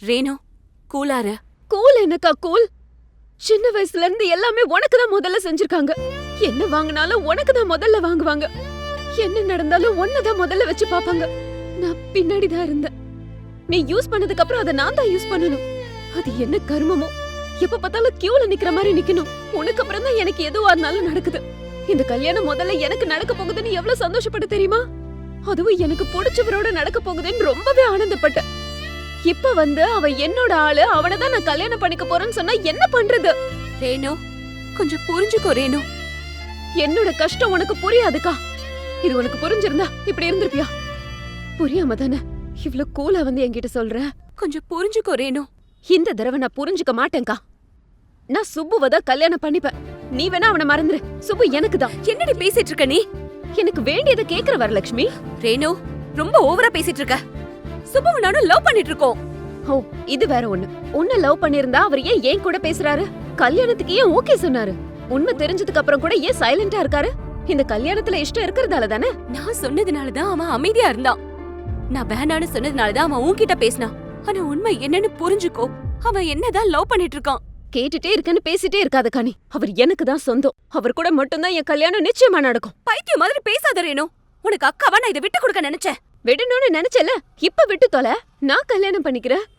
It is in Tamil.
ரேணு, கூலாரு. கூல் என்னக்கா கூல்? சின்ன வயசுல இருந்து எல்லாமே உனக்கு தான் முதல்ல செஞ்சிருக்காங்க. என்ன வாங்கினாலும் உனக்கு தான் முதல்ல வாங்குவாங்க. என்ன நடந்தாலும் ஒன்னதான் முதல்ல வச்சு பாப்பாங்க. நான் பின்னாடி தான் இருந்தேன். நீ யூஸ் பண்ணதுக்கு அப்புறம் அதை நான் தான் யூஸ் பண்ணணும். அது என்ன கர்மமோ, எப்ப பார்த்தாலும் கியூல நிக்கிற மாதிரி நிக்கணும். உனக்கு அப்புறம் தான் எனக்கு எதுவா இருந்தாலும் நடக்குது. இந்த கல்யாணம் முதல்ல எனக்கு நடக்க போகுதுன்னு எவ்வளவு சந்தோஷப்பட்ட தெரியுமா? அதுவும் எனக்கு பிடிச்சவரோட நடக்க போகுதுன்னு ரொம்பவே ஆனந்தப்பட்டேன். இப்ப அவ என்னோட ஆளு, அவனதான் நான் கல்யாணம் பண்ணிக்க போறேன்னு சொன்னா என்ன பண்றது? ரேணு, கொஞ்சம் புரிஞ்சுக்கோ ரேணு. என்னோட கஷ்டம் உனக்கு புரியாதுக்கா. இது உனக்கு புரிஞ்சிருந்தா இப்படி இருந்திருப்பியா? புரியாம தானே இவ்ளோ கூலா என்கிட்ட சொல்ற? கொஞ்சம் புரிஞ்சுக்கோ ரேணு. இந்த தடவை நான் புரிஞ்சுக்க மாட்டேன்க்கா. நான் சுப்புவதான் கல்யாணம் பண்ணிப்பேன். நீ வேணா அவனை மறந்துரு. சுப்பு எனக்கு தான். என்னடி பேசிட்டு இருக்க நீ? எனக்கு வேண்டியதை கேக்குற வரலட்சுமி. ரேணு, ரொம்ப ஓவரா பேசிட்டு இருக்க. சுப்புவ நானும் லவ் பண்ணிட்டு இருக்கோம். ஓ, இது வேற ஒண்ணு. உன்னை லவ் பண்ணிருந்தா அவர் ஏன் கூட பேசுறாரு? கல்யாணத்துக்கு ஏன் ஓகே சொன்னாரு? உண்மை தெரிஞ்சதுக்கு அப்புறம் கூட ஏன் சைலண்டா இருக்காரு? இந்த கல்யாணத்துல இஷ்டம் இருக்கறதால தானே? நான் சொன்னதுனாலதான் அவன் அமைதியா இருந்தான். நான் வேணான்னு சொன்னதுனாலதான் அவன் உன்கிட்ட பேசினான். ஆனா உண்மை என்னன்னு புரிஞ்சுக்கோ. அவன் என்னதான் லவ் பண்ணிட்டு இருக்கான். கேட்டுட்டே இருக்கன்னு பேசிட்டே இருக்காத காணி. அவர் எனக்கு தான் சொந்தம். அவர் கூட மட்டும்தான் என் கல்யாணம் நிச்சயமா நடக்கும். பைத்தியம் மாதிரி பேசாத ரேணு. உனக்கு அக்காவா நான் இதை விட்டு கொடுக்க நினைச்சேன். விடணும்னு நினைச்சல, இப்ப விட்டு தொலை. நான் கல்யாணம் பண்ணிக்கிறேன்.